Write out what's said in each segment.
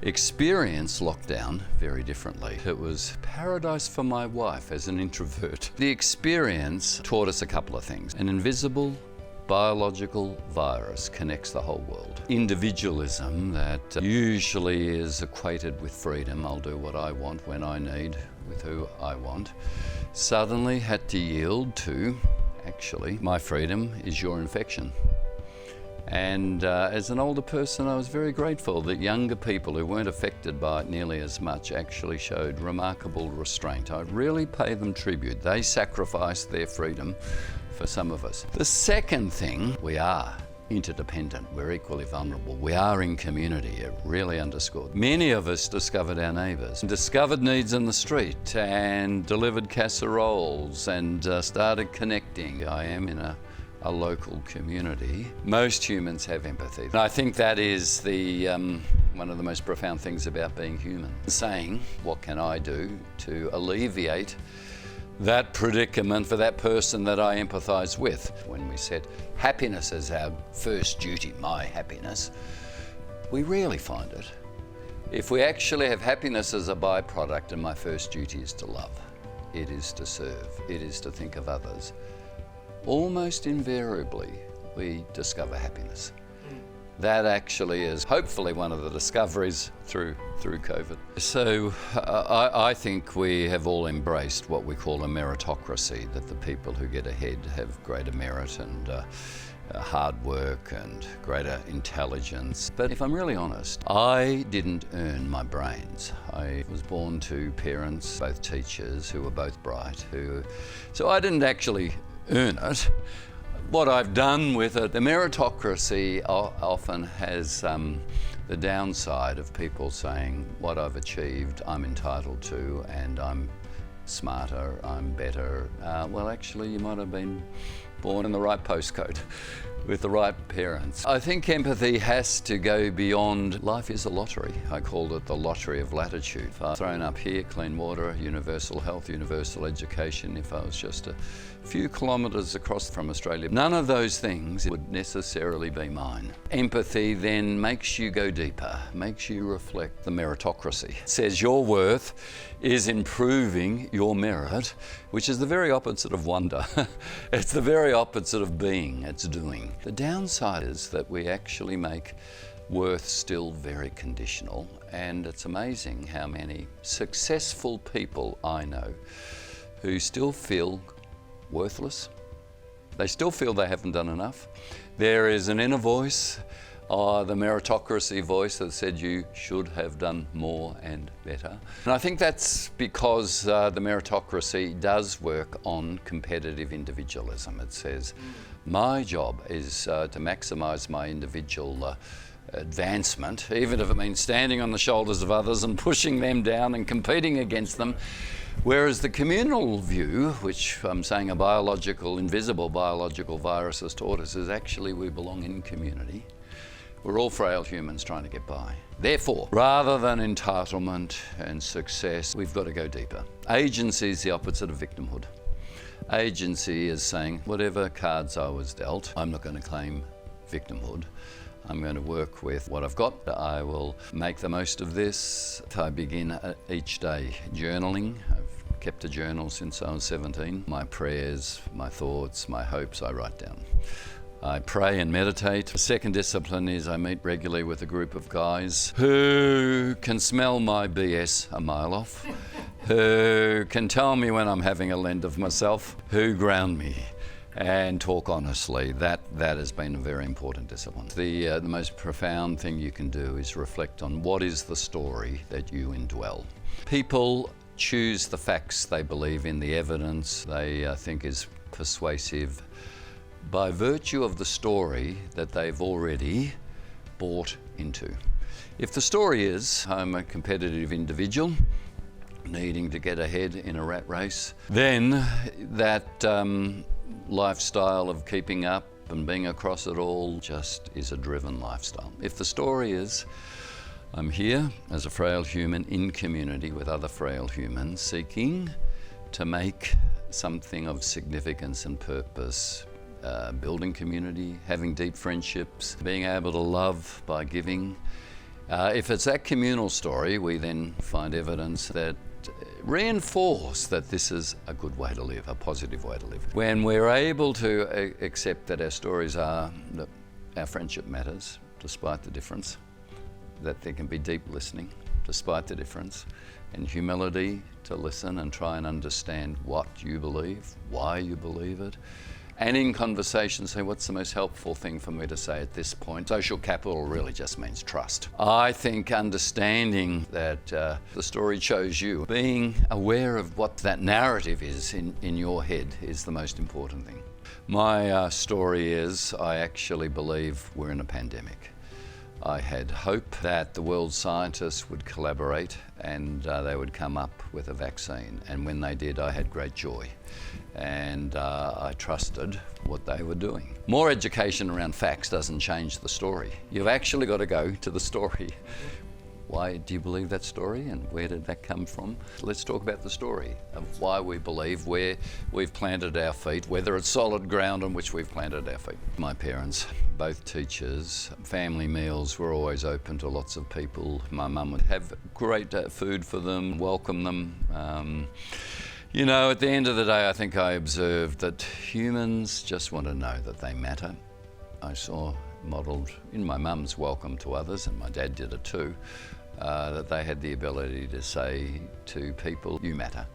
experience lockdown very differently. It was paradise for my wife as an introvert. The experience taught us a couple of things. An invisible biological virus connects the whole world. Individualism that usually is equated with freedom, I'll do what I want when I need, with who I want, suddenly had to yield to, actually, my freedom is your infection. And as an older person, I was very grateful that younger people who weren't affected by it nearly as much actually showed remarkable restraint. I really pay them tribute. They sacrificed their freedom for some of us. The second thing, we are interdependent. We're equally vulnerable. We are in community. It really underscored. Many of us discovered our neighbours, discovered needs in the street and delivered casseroles and started connecting. I am in a local community. Most humans have empathy. And I think that is one of the most profound things about being human. Saying, what can I do to alleviate that predicament for that person that I empathise with? When we set happiness as our first duty, my happiness, we rarely find it. If we actually have happiness as a byproduct and my first duty is to love, it is to serve, it is to think of others, almost invariably we discover happiness. That actually is hopefully one of the discoveries through COVID. So I think we have all embraced what we call a meritocracy, that the people who get ahead have greater merit and hard work and greater intelligence. But if I'm really honest, I didn't earn my brains. I was born to parents, both teachers, who were both bright, so I didn't actually earn it. What I've done with it, the meritocracy often has the downside of people saying, what I've achieved, I'm entitled to, and I'm smarter, I'm better. Well, actually, you might have been born in the right postcode with the right parents. I think empathy has to go beyond, life is a lottery. I called it the lottery of latitude. If I was thrown up here, clean water, universal health, universal education, if I was just a few kilometres across from Australia, none of those things would necessarily be mine. Empathy then makes you go deeper, makes you reflect the meritocracy. It says your worth is improving your merit, which is the very opposite of wonder. It's the very opposite of being, it's doing. The downside is that we actually make worth still very conditional, and it's amazing how many successful people I know who still feel worthless. They still feel they haven't done enough. There is an inner voice, the meritocracy voice, that said you should have done more and better. And I think that's because the meritocracy does work on competitive individualism. It says, my job is to maximise my individual advancement, even if it means standing on the shoulders of others and pushing them down and competing against them. Whereas the communal view, which I'm saying invisible biological virus has taught us, is actually we belong in community. We're all frail humans trying to get by. Therefore, rather than entitlement and success, we've got to go deeper. Agency is the opposite of victimhood. Agency is saying, whatever cards I was dealt, I'm not going to claim victimhood. I'm going to work with what I've got. I will make the most of this. I begin each day journaling. I've kept a journal since I was 17. My prayers, my thoughts, my hopes, I write down. I pray and meditate. The second discipline is I meet regularly with a group of guys who can smell my BS a mile off, who can tell me when I'm having a lend of myself, who ground me and talk honestly. That has been a very important discipline. The most profound thing you can do is reflect on what is the story that you indwell. People choose the facts they believe in, the evidence they think is persuasive, by virtue of the story that they've already bought into. If the story is, I'm a competitive individual needing to get ahead in a rat race, then that lifestyle of keeping up and being across it all just is a driven lifestyle. If the story is, I'm here as a frail human in community with other frail humans seeking to make something of significance and purpose, building community, having deep friendships, being able to love by giving, If it's that communal story, we then find evidence that reinforce that this is a good way to live, a positive way to live. When we're able to accept that our stories are, that our friendship matters, despite the difference, that there can be deep listening, despite the difference, and humility to listen and try and understand what you believe, why you believe it, and in conversation say, what's the most helpful thing for me to say at this point? Social capital really just means trust. I think understanding that the story chose you, being aware of what that narrative is in your head is the most important thing. My story is, I actually believe we're in a pandemic. I had hope that the world scientists would collaborate and they would come up with a vaccine. And when they did, I had great joy. And I trusted what they were doing. More education around facts doesn't change the story. You've actually got to go to the story. Why do you believe that story and where did that come from? Let's talk about the story of why we believe, where we've planted our feet, whether it's solid ground on which we've planted our feet. My parents, both teachers, family meals were always open to lots of people. My mum would have great food for them, welcome them. You know, at the end of the day, I think I observed that humans just want to know that they matter. I saw modelled in my mum's welcome to others, and my dad did it too, that they had the ability to say to people, you matter,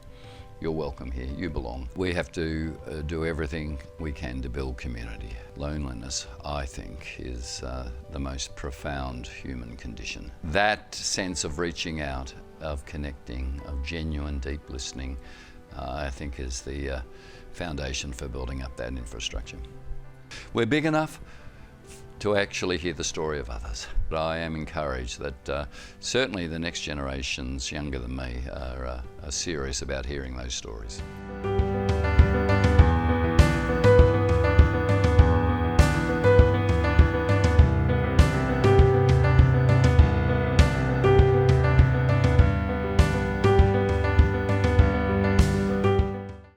you're welcome here, you belong. We have to do everything we can to build community. Loneliness, I think, is the most profound human condition. That sense of reaching out, of connecting, of genuine deep listening, I think is the foundation for building up that infrastructure. We're big enough to actually hear the story of others. But I am encouraged that certainly the next generations younger than me are serious about hearing those stories.